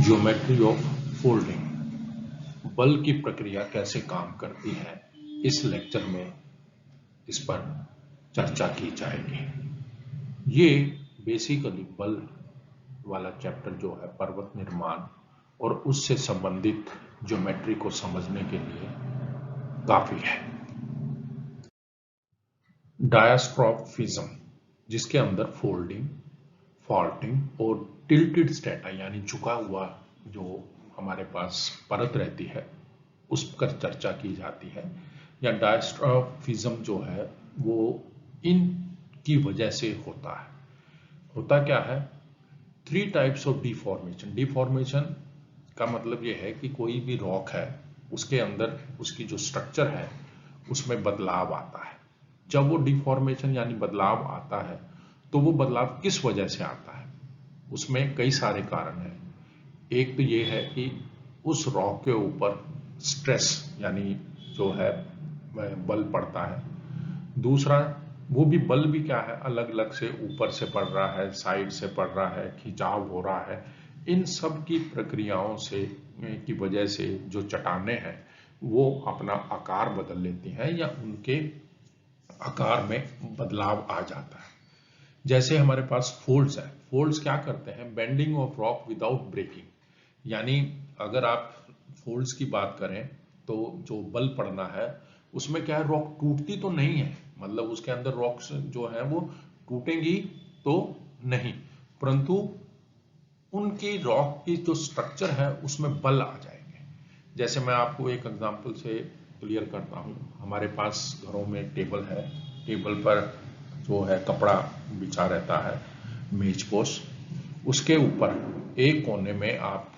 Geometry of folding, बल की प्रक्रिया कैसे काम करती है, इस लेक्चर में इस पर चर्चा की जाएगी। ये बेसिकली बल वाला चैप्टर जो है पर्वत निर्माण और उससे संबंधित ज्योमेट्री को समझने के लिए काफी है। डायस्ट्रोफिज्म, जिसके अंदर फोल्डिंग, फॉल्टिंग और टिल्टेड स्ट्रेटा यानी झुका हुआ जो हमारे पास परत रहती है उस पर चर्चा की जाती है। या डायस्ट्रोफिज्म जो है वो इन की वजह से होता है। होता क्या है, 3 टाइप्स ऑफ डिफॉर्मेशन। डिफॉर्मेशन का मतलब ये है कि कोई भी रॉक है उसके अंदर उसकी जो स्ट्रक्चर है उसमें बदलाव आता है। जब वो डिफॉर्मेशन यानी बदलाव आता है तो वो बदलाव किस वजह से आता है, उसमें कई सारे कारण हैं। एक तो ये है कि उस रॉक के ऊपर स्ट्रेस यानी जो है बल पड़ता है। दूसरा, वो भी बल भी क्या है, अलग अलग से ऊपर से पड़ रहा है, साइड से पड़ रहा है, खिंचाव हो रहा है। इन सब की प्रक्रियाओं से की वजह से जो चट्टानें हैं वो अपना आकार बदल लेती हैं या उनके आकार में बदलाव आ जाता है। जैसे हमारे पास फोल्ड्स है, फोल्ड्स क्या करते हैं, bending of rock without breaking. यानी अगर आप फोल्ड्स की बात करें तो जो बल पड़ना है उसमें क्या है, रॉक टूटती तो नहीं है, मतलब उसके अंदर रॉक्स जो है वो टूटेंगी तो नहीं, परंतु उनकी रॉक की जो स्ट्रक्चर है उसमें बल आ जाएंगे। जैसे मैं आपको एक एग्जांपल से क्लियर करता हूँ। हमारे पास घरों में टेबल है, टेबल पर जो है कपड़ा बिछा रहता है, मेज पोश, उसके ऊपर एक कोने में आप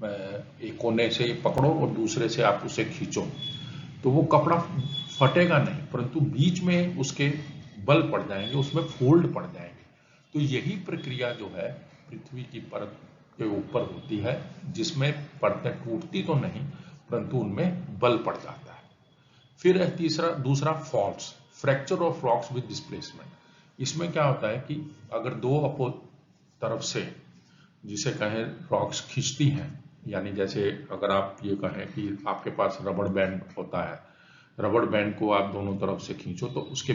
एक कोने से पकड़ो और दूसरे से आप उसे खींचो तो वो कपड़ा फटेगा नहीं, परंतु बीच में उसके बल पड़ जाएंगे, उसमें फोल्ड पड़ जाएंगे। तो यही प्रक्रिया जो है पृथ्वी की परत के ऊपर होती है, जिसमें परतें टूटती तो नहीं परंतु उनमें बल पड़ जाता है। फिर है दूसरा faults, fracture of rocks with displacement. इसमें क्या होता है कि अगर दो अपो तरफ से जिसे कहें रॉक्स खींचती हैं, यानी जैसे अगर आप ये कहें कि आपके पास रबड़ बैंड होता है, रबड़ बैंड को आप दोनों तरफ से खींचो तो उसके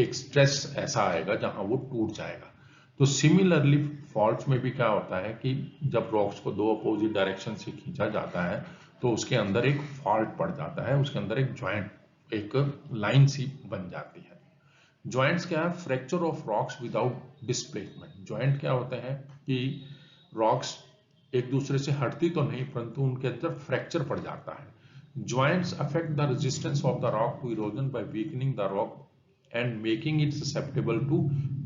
एक स्ट्रेस ऐसा आएगा जहां वो टूट जाएगा। तो सिमिलरली फॉल्ट्स में भी क्या होता है कि जब रॉक्स को दो अपोजिट डायरेक्शन से खींचा जाता है तो उसके अंदर एक फॉल्ट पड़ जाता है, उसके अंदर एक ज्वाइंट, एक लाइन सी बन जाती है। ज्वाइंट्स क्या है, fracture of rocks without displacement. Joint क्या होते हैं कि रॉक्स एक दूसरे से हटती तो नहीं परंतु उनके अंदर फ्रैक्चर पड़ जाता है। Joints affect the resistance of the rock to erosion by weakening the rock and making it susceptible to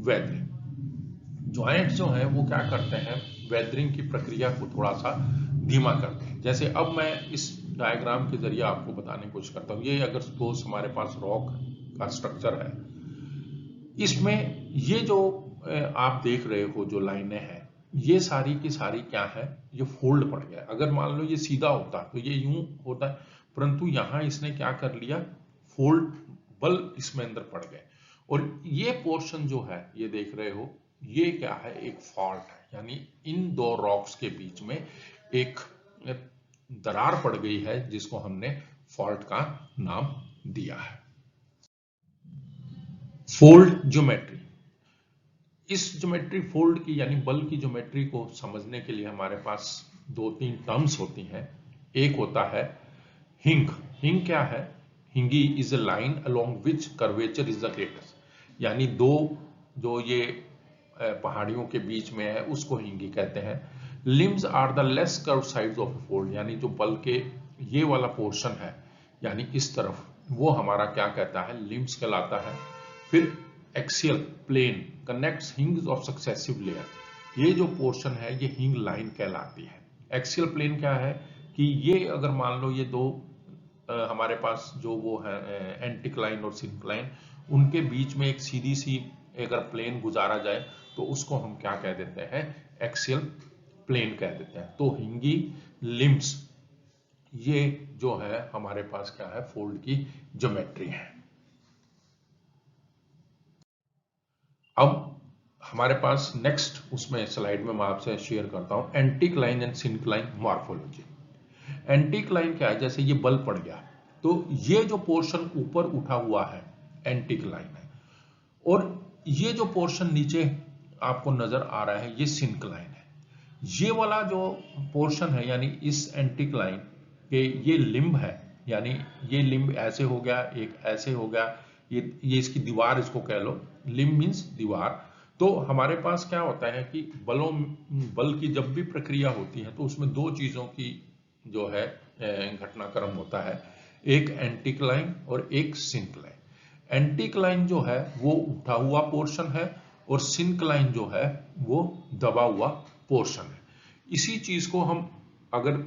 weathering. Joints जो है वो क्या करते हैं, वेदरिंग की प्रक्रिया को थोड़ा सा धीमा करते हैं। जैसे अब मैं इस डायग्राम के जरिए आपको बताने की कोशिश करता हूँ। ये अगर सपोज हमारे पास रॉक का स्ट्रक्चर है, इसमें ये जो आप देख रहे हो जो लाइनें हैं ये सारी की सारी क्या है, ये फोल्ड पड़ गया। अगर मान लो ये सीधा होता तो ये यूं होता है, परंतु यहां इसने क्या कर लिया, फोल्ड, बल इसमें अंदर पड़ गए। और ये पोर्शन जो है ये देख रहे हो, ये क्या है, एक फॉल्ट है, यानी इन दो रॉक्स के बीच में एक दरार पड़ गई है जिसको हमने फॉल्ट का नाम दिया है। फोल्ड ज्योमेट्री, इस ज्योमेट्री फोल्ड की यानी बल की ज्योमेट्री को समझने के लिए हमारे पास 2-3 टर्म्स होती हैं। एक होता है हिंग। हिंग क्या है, hinge is a line along which curvature is the greatest. यानी दो जो ये पहाड़ियों के बीच में है उसको हिंगी कहते हैं। Limbs are the less curved sides of a fold, यानी जो बल के ये वाला पोर्शन है यानी इस तरफ, वो हमारा क्या कहता है, लिम्स कहलाता है। फिर axial plane connects hinges of successive layer, ये जो पोर्शन है ये हिंग लाइन कहलाती है। एक्सियल प्लेन क्या है कि ये अगर मान लो ये दो हमारे पास जो वो है एंटिक्लाइन और सिंक्लाइन, उनके बीच में एक सीधी सी अगर प्लेन गुजारा जाए तो उसको हम क्या कह देते हैं, एक्सियल प्लेन कह देते हैं। तो हिंगी लिम्स ये जो है हमारे पास क्या है, फोल्ड की ज्योमेट्री है। अब हमारे पास नेक्स्ट उसमें स्लाइड में मैं आपसे शेयर करता हूं एंटीक्लाइन एंड सिनक्लाइन मॉर्फोलॉजी। एंटीक्लाइन क्या है, जैसे ये बल पड़ गया तो ये जो पोर्शन ऊपर उठा हुआ है एंटीक्लाइन है, और ये जो पोर्शन नीचे आपको नजर आ रहा है ये सिनक्लाइन है। ये वाला जो पोर्शन है यानी इस एंटीक्लाइन के ये लिम्ब है, यानी ये लिम्ब ऐसे हो गया, एक ऐसे हो गया, ये इसकी दीवार इसको कह लो, लिम्ब मीन्स दीवार। तो हमारे पास क्या होता है कि बल की जब भी प्रक्रिया होती है तो उसमें दो चीजों की जो है घटनाक्रम होता है, एक एंटीक्लाइन और एक सिनक्लाइन। एंटीक्लाइन जो है वो उठा हुआ पोर्शन है और सिनक्लाइन जो है वो दबा हुआ पोर्शन है। इसी चीज को हम अगर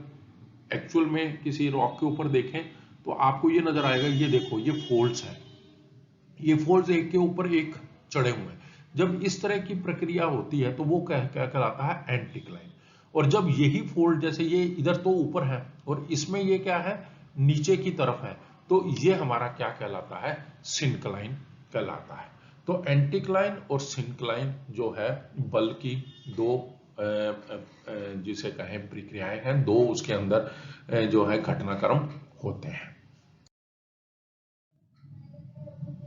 एक्चुअल में किसी रॉक के ऊपर देखें तो आपको ये नजर आएगा, ये देखो ये फोल्ड्स है, ये फोल्ड्स एक के ऊपर एक चढ़े हुए हैं। जब इस तरह की प्रक्रिया होती है तो वो क्या कहलाता है एंटीक्लाइन। और जब यही फोल्ड, जैसे ये इधर तो ऊपर है और इसमें ये क्या है नीचे की तरफ है, तो ये हमारा क्या कहलाता है सिनक्लाइन कहलाता है। तो एंटीक्लाइन और सिनक्लाइन जो है बल की दो जिसे कहें प्रक्रियाएं हैं, दो उसके अंदर जो है घटनाक्रम होते हैं।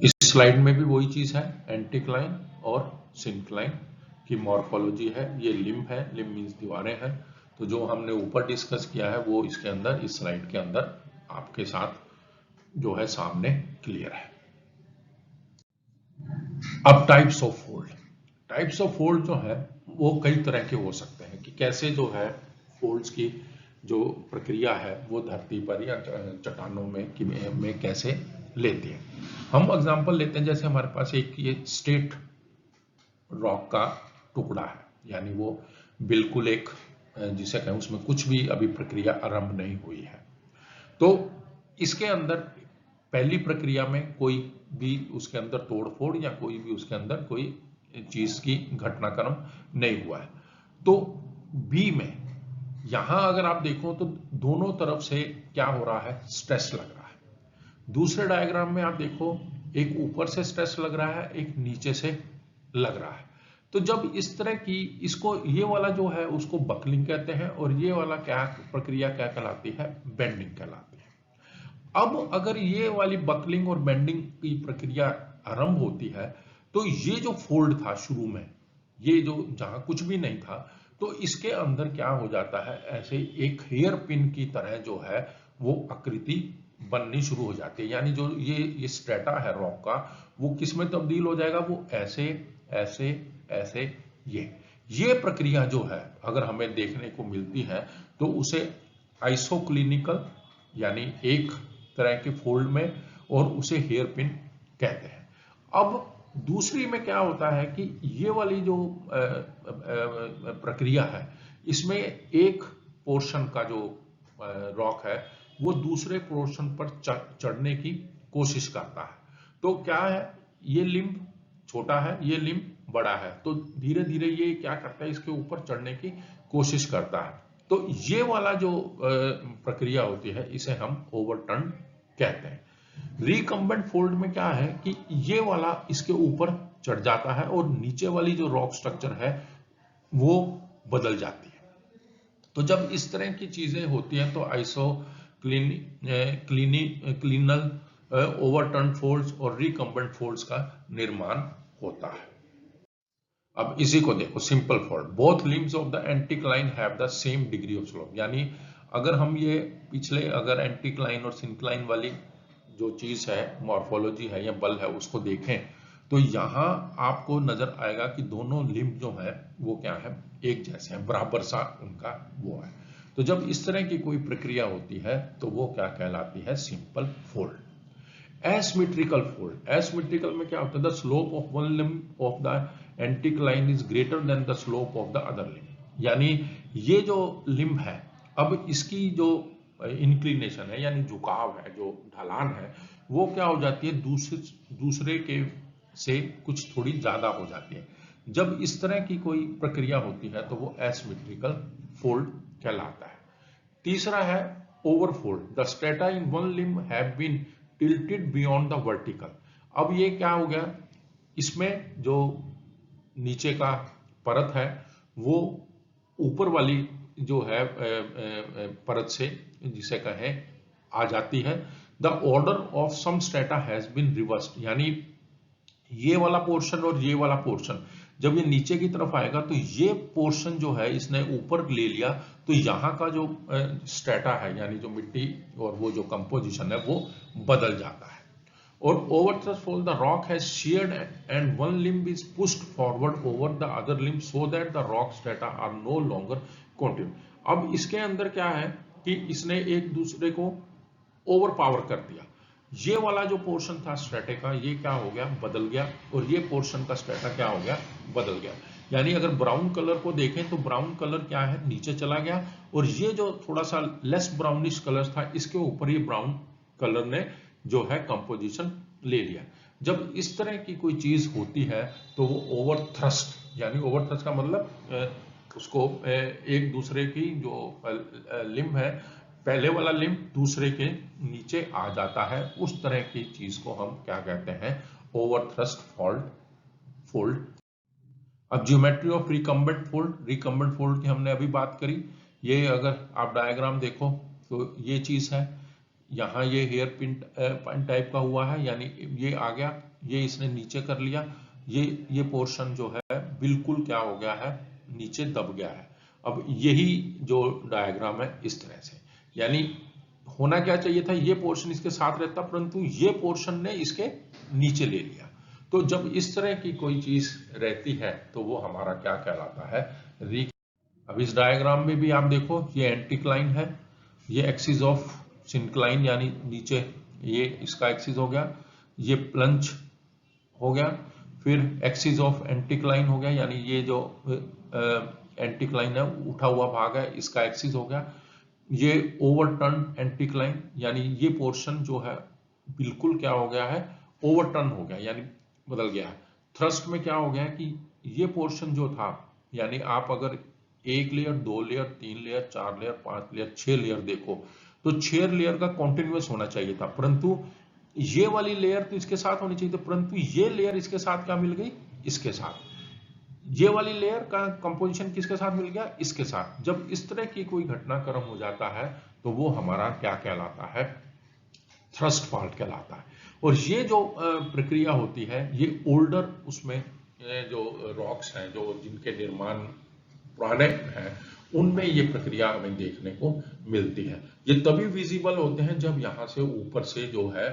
इस स्लाइड में भी वही चीज है, एंटीक्लाइन और सिनक्लाइन की मॉर्फोलॉजी है। ये लिम्ब है, लिम्ब मीन्स दीवारें हैं। तो जो हमने ऊपर डिस्कस किया है वो इसके अंदर, इस स्लाइड के अंदर आपके साथ जो है सामने क्लियर है। अब types of fold, types of fold जो है वो कई तरह के हो सकते हैं कि कैसे जो है फोल्ड्स की जो प्रक्रिया है वो धरती पर या चट्टानों में कैसे लेती है। हम एग्जांपल लेते हैं, जैसे हमारे पास एक ये स्ट्रेट रॉक का टुकड़ा है, यानी वो बिल्कुल एक जिसे कहें उसमें कुछ भी अभी प्रक्रिया आरंभ नहीं हुई है। तो इसके अंदर पहली प्रक्रिया में कोई भी उसके अंदर तोड़फोड़ या कोई भी उसके अंदर कोई चीज की घटनाक्रम नहीं हुआ है। तो बी में यहां अगर आप देखो तो दोनों तरफ से क्या हो रहा है, स्ट्रेस लग रहा है। दूसरे डायग्राम में आप देखो एक ऊपर से स्ट्रेस लग रहा है, एक नीचे से लग रहा है। तो जब इस तरह की, इसको ये वाला जो है उसको बकलिंग कहते हैं और ये वाला क्या प्रक्रिया क्या कहलाती है, बेंडिंग कहलाती है। अब अगर ये वाली बकलिंग और बेंडिंग की प्रक्रिया आरंभ होती है तो ये जो फोल्ड था शुरू में, ये जो जहां कुछ भी नहीं था, तो इसके अंदर क्या हो जाता है, ऐसे एक हेयर पिन की तरह जो है वो आकृति बननी शुरू हो जाती है। यानी जो ये स्ट्रेटा है रॉक का, वो किस में तब्दील हो जाएगा, वो ऐसे ऐसे ऐसे ये प्रक्रिया जो है अगर हमें देखने को मिलती है तो उसे आइसोक्लिनिकल यानी एक तरह के फोल्ड में, और उसे हेयर पिन कहते हैं। अब दूसरी में क्या होता है कि ये वाली जो प्रक्रिया है इसमें एक पोर्शन का जो रॉक है वो दूसरे पोर्शन पर चढ़ने की कोशिश करता है। तो क्या है, ये लिम्ब छोटा है, ये लिम्ब बड़ा है, तो धीरे धीरे ये क्या करता है, इसके ऊपर चढ़ने की कोशिश करता है। तो ये वाला जो प्रक्रिया होती है इसे हम ओवरटर्न कहते हैं। रिकम्बेंट फोल्ड में क्या है कि ये वाला इसके ऊपर चढ़ जाता है और नीचे वाली जो रॉक स्ट्रक्चर है वो बदल जाती है। तो जब इस तरह की चीजें होती हैं तो आइसो क्लिनल ओवरटर्न फोल्ड्स और रिकम्बेंट फोल्ड्स का निर्माण होता है। अब इसी को देखो, simple fold, both limbs of the anticline have the same degree of slope. यानी अगर हम ये पिछले अगर एंटीक्लाइन और सिंक्लाइन वाली जो चीज है, मॉर्फोलॉजी है या बल है, उसको देखें तो यहां आपको नजर आएगा कि दोनों लिम्ब जो है वो क्या है, एक जैसे हैं, बराबर सा उनका वो है। तो जब इस तरह की कोई प्रक्रिया होती है तो वो क्या कहलाती है, simple fold. Asymmetrical fold, asymmetrical में क्या होता है, the slope of one limb of the anticline is greater than the slope of the other limb. यानी ये जो लिम्ब है, अब इसकी जो इंक्लिनेशन है यानी झुकाव है, जो ढलान है, वो क्या हो जाती है, दूसरे के से कुछ थोड़ी ज्यादा हो जाती है। जब इस तरह की कोई प्रक्रिया होती है तो वो एसिमेट्रिकल फोल्ड कहलाता है। तीसरा है overfold, the strata in one limb have been tilted beyond the vertical. अब ये क्या हो गया, इसमें जो नीचे का परत है वो ऊपर वाली जो है परत से जिसे कहें आ जाती है। The order of some strata has been reversed, यानी ये वाला पोर्शन और ये वाला पोर्शन जब ये नीचे की तरफ आएगा तो ये पोर्शन जो है इसने ऊपर ले लिया, तो यहाँ का जो स्ट्रेटा है यानी जो मिट्टी और वो जो कंपोजिशन है वो बदल जाता है। और over thrust fall the rock has sheared and one limb is pushed forward over the other limb so that the rock strata are no longer continuous। अब इसके अंदर क्या है कि इसने एक दूसरे को ओवर पावर कर दिया। ये वाला जो पोर्शन था स्ट्रेटे का ये क्या हो गया, बदल गया, और ये पोर्शन का स्ट्रेटा क्या हो गया, बदल गया। यानी अगर ब्राउन कलर को देखें तो ब्राउन कलर क्या है, नीचे चला गया, और ये जो थोड़ा सा लेस ब्राउनिश कलर था इसके ऊपर ये ब्राउन कलर ने जो है कंपोजिशन ले लिया। जब इस तरह की कोई चीज होती है तो वो ओवर थ्रस्ट, यानी ओवर थ्रस्ट का मतलब उसको एक दूसरे की जो लिम्ब है, पहले वाला लिम्ब दूसरे के नीचे आ जाता है, उस तरह की चीज को हम क्या कहते हैं, ओवर थ्रस्ट फोल्ड। अब ज्योमेट्री ऑफ रिकम्बेंट फोल्ड की हमने अभी बात करी। ये अगर आप डायग्राम देखो तो ये चीज है, यहाँ ये हेयर पिन टाइप का हुआ है, यानी ये आ गया, ये इसने नीचे कर लिया, ये पोर्शन जो है बिल्कुल क्या हो गया है, नीचे दब गया है। अब यही जो डायग्राम है इस तरह से, यानी होना क्या चाहिए था, ये पोर्शन इसके साथ रहता परंतु ये पोर्शन ने इसके नीचे ले लिया। तो जब इस तरह की कोई चीज रहती है तो वो हमारा क्या कहलाता है, अब इस डायग्राम में भी आप देखो ये एंटीक्लाइन है, ये एक्सिस ऑफ सिंक्लाइन यानी नीचे ये इसका एक्सिस हो गया, ये प्लंज हो गया, फिर एक्सिस ऑफ एंटीक्लाइन हो गया, यानी ये जो एंटीक्लाइन है उठा हुआ भाग है इसका एक्सिस हो गया, ये ओवरटर्न एंटीक्लाइन यानी ये पोर्शन जो है बिल्कुल क्या हो गया है, ओवरटर्न हो गया यानी बदल गया है। थ्रस्ट में क्या हो गया कि ये पोर्शन जो था, यानी आप अगर एक लेयर, दो लेयर, तीन लेयर, चार लेयर, पांच लेयर, 6 लेयर देखो तो 6 लेयर का कॉन्टिन्यूस होना चाहिए था, परंतु ये वाली लेयर तो इसके साथ होनी चाहिए थी, परंतु ये लेयर इसके साथ क्या मिल गई, इसके साथ। ये वाली लेयर का कंपोजिशन किसके साथ मिल गया, इसके साथ। जब इस तरह की कोई घटनाक्रम हो जाता है तो वो हमारा क्या कहलाता है, थ्रस्ट फॉल्ट कहलाता है। और ये जो प्रक्रिया होती है ये ओल्डर उसमें जो रॉक्स हैं जो जिनके निर्माण पुराने हैं उनमें ये प्रक्रिया हमें देखने को मिलती है। ये तभी विजिबल होते हैं जब यहाँ से ऊपर से जो है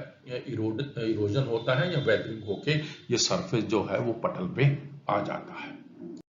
इरोजन होता है या वेदरिंग होके ये सरफेस जो है वो पटल पे आ जाता है।